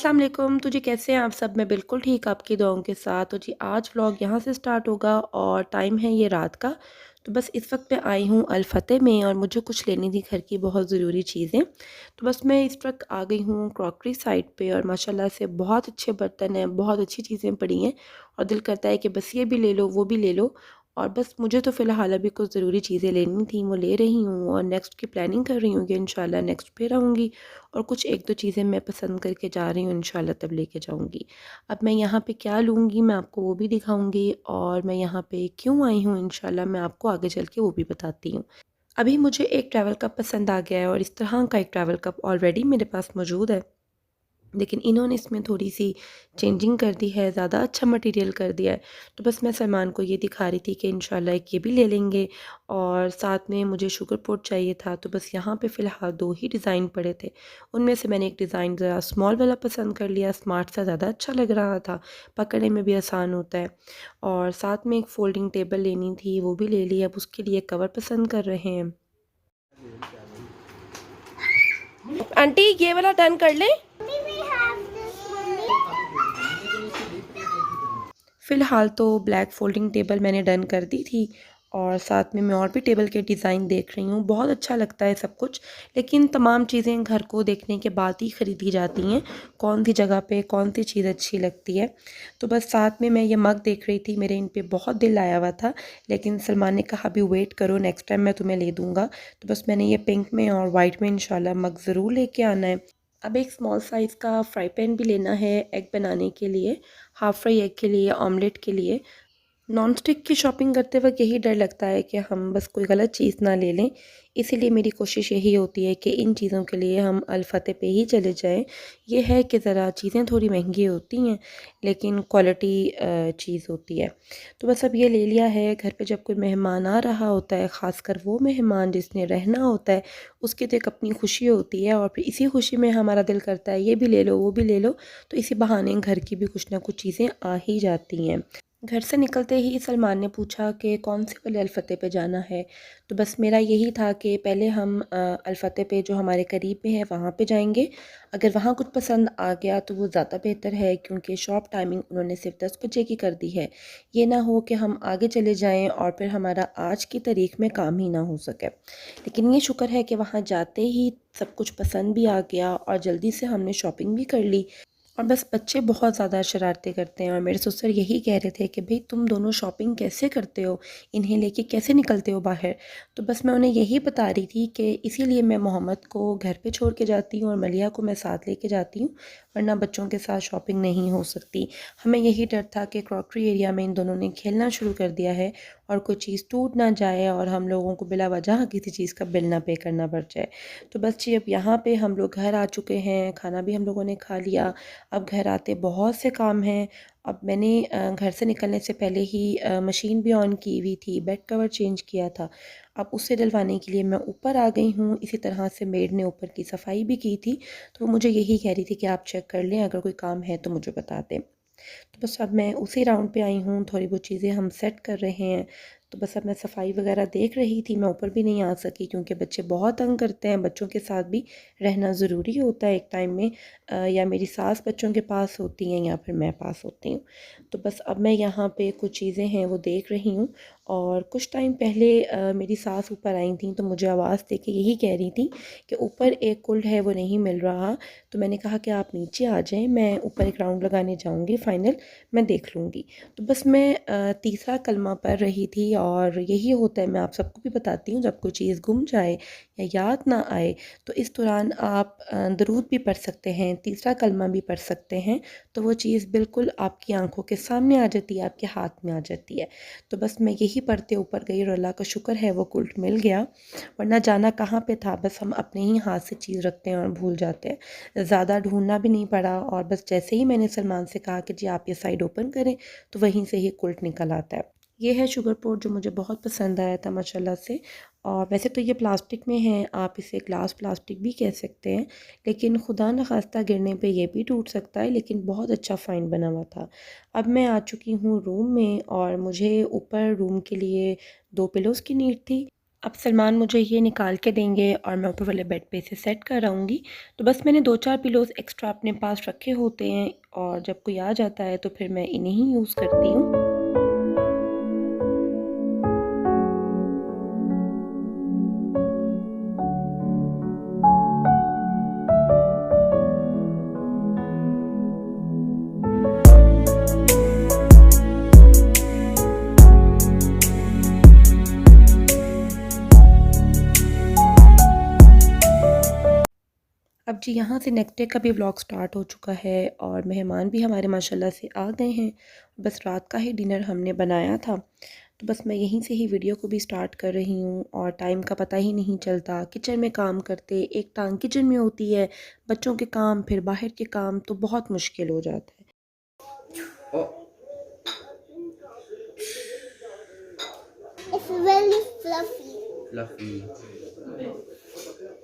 अस्सलाम वालेकुम। तो जी कैसे हैं आप सब? मैं बिल्कुल ठीक आपकी दुआओं के साथ। तो जी आज व्लॉग यहाँ से स्टार्ट होगा और टाइम है ये रात का। तो बस इस वक्त मैं आई हूँ अल फतेह में और मुझे कुछ लेनी थी घर की बहुत ज़रूरी चीज़ें। तो बस मैं इस वक्त आ गई हूँ क्रॉकरी साइड पे और माशाल्लाह से बहुत अच्छे बर्तन हैं, बहुत अच्छी चीज़ें पड़ी हैं और दिल करता है कि बस ये भी ले लो, वो भी ले लो। और बस मुझे तो फ़िलहाल अभी कुछ ज़रूरी चीज़ें लेनी थी, वो ले रही हूँ और नेक्स्ट की प्लानिंग कर रही हूँ कि इंशाल्लाह नेक्स्ट फिर आऊँगी और कुछ 1-2 चीज़ें मैं पसंद करके जा रही हूँ, इंशाल्लाह तब लेके जाऊँगी। अब मैं यहाँ पे क्या लूँगी मैं आपको वो भी दिखाऊँगी और मैं यहाँ पे क्यों आई हूँ इंशाल्लाह मैं आपको आगे चल के वो भी बताती हूँ। अभी मुझे एक ट्रैवल कप पसंद आ गया है और इस तरह का एक ट्रैवल कप ऑलरेडी मेरे पास मौजूद है। लेकिन इन्होंने इसमें थोड़ी-सी चेंजिंग कर दी है, ज़्यादा अच्छा मटेरियल कर दिया है। तो बस मैं सलमान को ये दिखा रही थी कि इंशाल्लाह एक ये भी ले लेंगे और साथ में मुझे शुगर पोट चाहिए था। तो बस यहाँ पे फ़िलहाल 2 ही डिज़ाइन पड़े थे। उनमें से मैंने एक डिज़ाइन ज़रा स्मॉल वाला पसंद कर लिया, स्मार्ट सा ज़्यादा अच्छा लग रहा था, पकड़ने में भी आसान होता है। और साथ में एक फ़ोल्डिंग टेबल लेनी थी, वो भी ले ली। अब उसके लिए कवर पसंद कर रहे हैं। आंटी ये वाला डन कर लें? फ़िलहाल तो ब्लैक फ़ोल्डिंग टेबल मैंने डन कर दी थी और साथ में मैं और भी टेबल के डिज़ाइन देख रही हूँ। बहुत अच्छा लगता है सब कुछ, लेकिन तमाम चीज़ें घर को देखने के बाद ही ख़रीदी जाती हैं, कौन-सी जगह पे कौन-सी चीज़ अच्छी लगती है। तो बस साथ में मैं ये मग देख रही थी, मेरे इन पे बहुत दिल आया हुआ था, लेकिन सलमान ने कहा अभी वेट करो, नेक्स्ट टाइम मैं तुम्हें ले दूँगा। तो बस मैंने ये पिंक में और वाइट में इंशाल्लाह मग ज़रूर लेके आना है। अब एक स्मॉल साइज़ का फ्राई पैन भी लेना है एग बनाने के लिए, हाफ़ फ्राई एग के लिए, ऑमलेट के लिए। नॉन स्टिक की शॉपिंग करते वक्त यही डर लगता है कि हम बस कोई गलत चीज़ ना ले लें। इसीलिए मेरी कोशिश यही होती है कि इन चीज़ों के लिए हम अल फतेह पे ही चले जाएँ। ये है कि ज़रा चीज़ें थोड़ी महंगी होती हैं, लेकिन क्वालिटी चीज़ होती है। तो बस अब ये ले लिया है। घर पे जब कोई मेहमान आ रहा होता है, ख़ासकर वो मेहमान जिसने रहना होता है, उसकी तो एक अपनी खुशी होती है और फिर इसी खुशी में हमारा दिल करता है ये भी ले लो, वो भी ले लो। तो इसी बहाने घर की भी कुछ ना कुछ चीज़ें आ ही जाती हैं। घर से निकलते ही सलमान ने पूछा कि कौन से वाले अल फतेह पे जाना है। तो बस मेरा यही था कि पहले हम अल फतेह पे जो हमारे करीब में है वहाँ पे जाएंगे। अगर वहाँ कुछ पसंद आ गया तो वो ज़्यादा बेहतर है, क्योंकि शॉप टाइमिंग उन्होंने सिर्फ 10 बजे की कर दी है। ये ना हो कि हम आगे चले जाएं और फिर हमारा आज की तारीख में काम ही ना हो सके। लेकिन ये शुक्र है कि वहाँ जाते ही सब कुछ पसंद भी आ गया और जल्दी से हमने शॉपिंग भी कर ली। और बस बच्चे बहुत ज़्यादा शरारतें करते हैं और मेरे ससुर यही कह रहे थे कि भाई तुम दोनों शॉपिंग कैसे करते हो, इन्हें लेके कैसे निकलते हो बाहर। तो बस मैं उन्हें यही बता रही थी कि इसीलिए मैं मोहम्मद को घर पे छोड़ के जाती हूँ और मलिया को मैं साथ लेके जाती हूँ, वरना बच्चों के साथ शॉपिंग नहीं हो सकती। हमें यही डर था कि क्रॉकरी एरिया में इन दोनों ने खेलना शुरू कर दिया है और कोई चीज़ टूट ना जाए और हम लोगों को बिला वजह किसी चीज़ का बिल ना पे करना पड़ जाए। तो बस जी अब यहाँ पे हम लोग घर आ चुके हैं, खाना भी हम लोगों ने खा लिया। अब घर आते बहुत से काम हैं। अब मैंने घर से निकलने से पहले ही मशीन भी ऑन की हुई थी, बेड कवर चेंज किया था। अब उसे डलवाने के लिए मैं ऊपर आ गई हूँ। इसी तरह से मेड ने ऊपर की सफाई भी की थी, तो वो मुझे यही कह रही थी कि आप चेक कर लें, अगर कोई काम है तो मुझे बता दें। तो बस अब मैं उसी राउंड पे आई हूँ, थोड़ी बहुत चीज़ें हम सेट कर रहे हैं। तो बस अब मैं सफाई वगैरह देख रही थी, मैं ऊपर भी नहीं आ सकी क्योंकि बच्चे बहुत तंग करते हैं। बच्चों के साथ भी रहना ज़रूरी होता है एक टाइम में। या मेरी सास बच्चों के पास होती हैं या फिर मैं पास होती हूँ। तो बस अब मैं यहाँ पे कुछ चीज़ें हैं वो देख रही हूँ। और कुछ टाइम पहले मेरी सास ऊपर आई थी तो मुझे आवाज़ दे के यही कह रही थी कि ऊपर एक कुल्ड है वो नहीं मिल रहा। तो मैंने कहा कि आप नीचे आ जाएं, मैं ऊपर एक राउंड लगाने जाऊंगी, फाइनल मैं देख लूँगी। तो बस मैं तीसरा कलमा पढ़ रही थी और यही होता है, मैं आप सबको भी बताती हूँ, जब कोई चीज़ गुम जाए या याद ना आए तो इस दौरान आप दरूद भी पढ़ सकते हैं, तीसरा कलमा भी पढ़ सकते हैं। तो वो चीज़ बिल्कुल आपकी आंखों के सामने आ जाती है, आपके हाथ में आ जाती है। तो बस मैं यही पढ़ते ऊपर गई और अल्लाह का शुक्र है वो कुल्ट मिल गया, वरना जाना कहाँ पे था। बस हम अपने ही हाथ से चीज़ रखते हैं और भूल जाते हैं। ज़्यादा ढूंढना भी नहीं पड़ा और बस जैसे ही मैंने सलमान से कहा कि जी आप ये साइड ओपन करें, तो वहीं से ही कुल्ट निकल आता है। ये है शुगर पोट जो मुझे बहुत पसंद आया था माशाल्लाह से। और वैसे तो ये प्लास्टिक में है, आप इसे ग्लास प्लास्टिक भी कह सकते हैं, लेकिन खुदा न खास्ता गिरने पे ये भी टूट सकता है। लेकिन बहुत अच्छा फ़ाइन बना हुआ था। अब मैं आ चुकी हूँ रूम में और मुझे ऊपर रूम के लिए 2 पिलोज़ की नीड थी। अब सलमान मुझे ये निकाल के देंगे और मैं ऊपर वाले बेड पे इसे सेट कराऊँगी। तो बस मैंने 2-4 पिलोज़ एक्स्ट्रा अपने पास रखे होते हैं और जब कोई आ जाता है तो फिर मैं इन्हें ही यूज़ करती हूँ। अब जी यहाँ से नेक्स्ट डे का भी व्लॉग स्टार्ट हो चुका है और मेहमान भी हमारे माशाल्लाह से आ गए हैं। बस रात का ही डिनर हमने बनाया था, तो बस मैं यहीं से ही वीडियो को भी स्टार्ट कर रही हूँ और टाइम का पता ही नहीं चलता। किचन में काम करते एक टांग किचन में होती है, बच्चों के काम फिर बाहर के काम, तो बहुत मुश्किल हो जाता है। Oh, It's very fluffy. fluffy.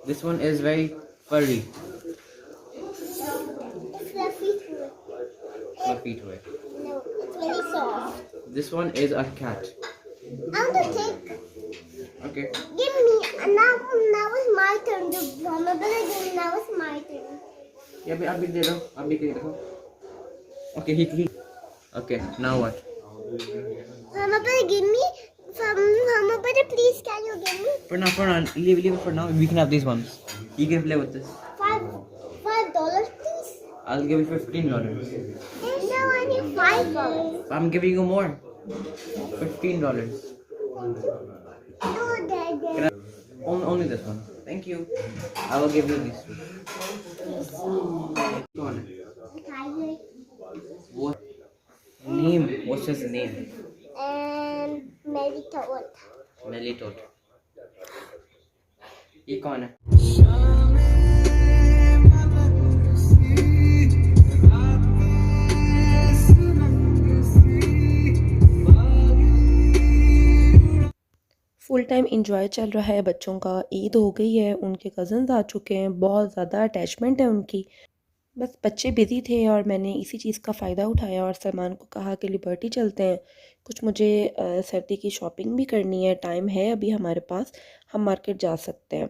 This one is very furry. It's fluffy too. Fluffy toy. No, it's very soft. This one is a cat. I want to take. Okay. Give me. Now it's my turn. The Mama Bella game. Now it's my turn. Yeah, abhi de do. Abhi de do. Okay, he. Okay, now what? Mama Bella, give me. Mama Bella, please, can you give me For now, leave it for now. We can have these ones. You can play with this. $5, please? I'll give you $15. No, I need $5. I'm giving you more. $15. No, Dad. Can I? Only this one. Thank you. I will give you these two. Go on. Tiger What name? What's his name? and Mary Toad. Melly Toad. ये कौन है? Full time enjoy चल रहा है बच्चों का। ईद हो गई है, उनके कज़न्स आ चुके हैं, बहुत ज़्यादा अटैचमेंट है उनकी। बस बच्चे बिज़ी थे और मैंने इसी चीज़ का फ़ायदा उठाया और सलमान को कहा कि लिबर्टी चलते हैं, कुछ मुझे सर्दी की शॉपिंग भी करनी है, टाइम है अभी हमारे पास, हम मार्केट जा सकते हैं।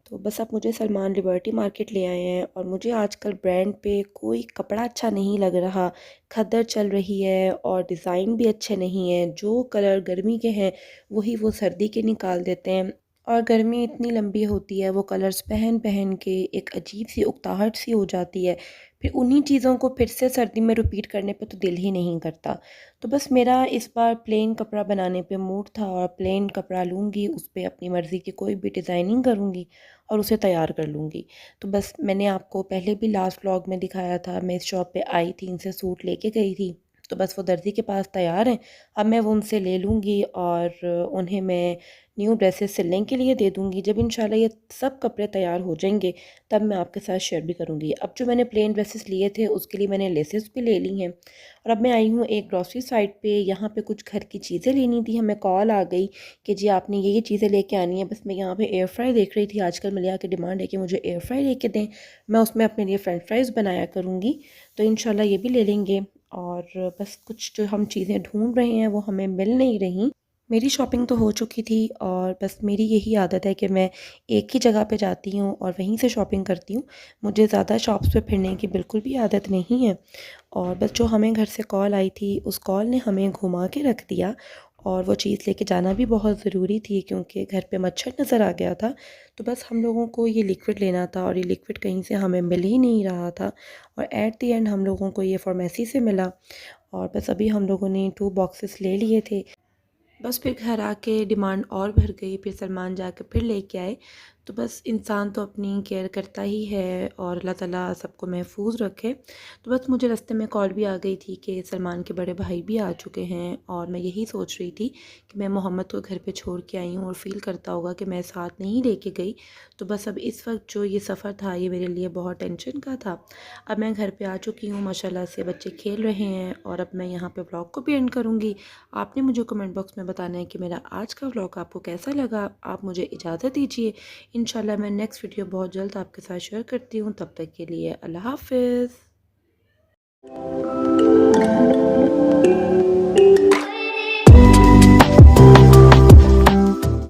तो बस अब मुझे सलमान लिबर्टी मार्केट ले आए हैं और मुझे आजकल ब्रांड पे कोई कपड़ा अच्छा नहीं लग रहा, खद्दर चल रही है और डिज़ाइन भी अच्छे नहीं हैं। जो कलर गर्मी के हैं वही वो सर्दी के निकाल देते हैं और गर्मी इतनी लंबी होती है, वो कलर्स पहन पहन के एक अजीब सी उकताहट सी हो जाती है। फिर उन्हीं चीज़ों को फिर से सर्दी में रिपीट करने पे तो दिल ही नहीं करता। तो बस मेरा इस बार प्लेन कपड़ा बनाने पे मूड था और प्लेन कपड़ा लूँगी, उस पे अपनी मर्ज़ी की कोई भी डिज़ाइनिंग करूँगी और उसे तैयार कर लूँगी। तो बस मैंने आपको पहले भी लास्ट व्लॉग में दिखाया था, मैं इस शॉप पे आई थी, इनसे सूट लेके गई थी। तो बस वो दर्जी के पास तैयार हैं, अब मैं वो उनसे ले लूँगी और उन्हें मैं न्यू ड्रेसेस सिलने के लिए दे दूँगी। जब इंशाल्लाह ये सब कपड़े तैयार हो जाएंगे तब मैं आपके साथ शेयर भी करूँगी। अब जो मैंने प्लेन ड्रेसेस लिए थे उसके लिए मैंने लेसेस भी ले ली हैं और अब मैं आई हूँ एक ग्रॉसरी साइट पे, यहाँ पे कुछ घर की चीज़ें लेनी थी। हमें कॉल आ गई कि जी आपने ये चीज़ें लेके आनी है। बस मैं यहाँ पे एयर फ्राई देख रही थी, आजकल मिलिया की डिमांड है कि मुझे एयर फ्राई लेके दें, मैं उसमें अपने लिए फ्रेंच फ्राइज़ बनाया करूँगी। तो इंशाल्लाह ये भी ले लेंगे और बस कुछ जो हम चीज़ें ढूंढ रहे हैं वो हमें मिल नहीं रही। मेरी शॉपिंग तो हो चुकी थी और बस मेरी यही आदत है कि मैं एक ही जगह पे जाती हूँ और वहीं से शॉपिंग करती हूँ। मुझे ज़्यादा शॉप्स पे फिरने की बिल्कुल भी आदत नहीं है और बस जो हमें घर से कॉल आई थी उस कॉल ने हमें घुमा के रख दिया और वो चीज़ लेके जाना भी बहुत ज़रूरी थी क्योंकि घर पे मच्छर नज़र आ गया था। तो बस हम लोगों को ये लिक्विड लेना था और ये लिक्विड कहीं से हमें मिल ही नहीं रहा था और एट द एंड हम लोगों को ये फार्मेसी से मिला और बस अभी हम लोगों ने 2 बॉक्सेस ले लिए थे। बस फिर घर आके डिमांड और बढ़ गई, फिर सलमान जाके फिर लेके आए। तो बस इंसान तो अपनी केयर करता ही है और अल्लाह ताला सबको महफूज रखे। तो बस मुझे रास्ते में कॉल भी आ गई थी कि सलमान के बड़े भाई भी आ चुके हैं और मैं यही सोच रही थी कि मैं मोहम्मद को घर पे छोड़ के आई हूँ और फ़ील करता होगा कि मैं साथ नहीं लेके गई। तो बस अब इस वक्त जो ये सफ़र था ये मेरे लिए बहुत टेंशन का था। अब मैं घर पे आ चुकी हूँ, माशाल्लाह से बच्चे खेल रहे हैं और अब मैं यहाँ पे व्लॉग को भी एंड करूँगी। आपने मुझे कमेंट बॉक्स में बताना है कि मेरा आज का व्लॉग आपको कैसा लगा। आप मुझे इजाज़त दीजिए, इंशाल्लाह मैं नेक्स्ट वीडियो बहुत जल्द आपके साथ शेयर करती हूँ। तब तक के लिए अल्लाह हाफ़िज़।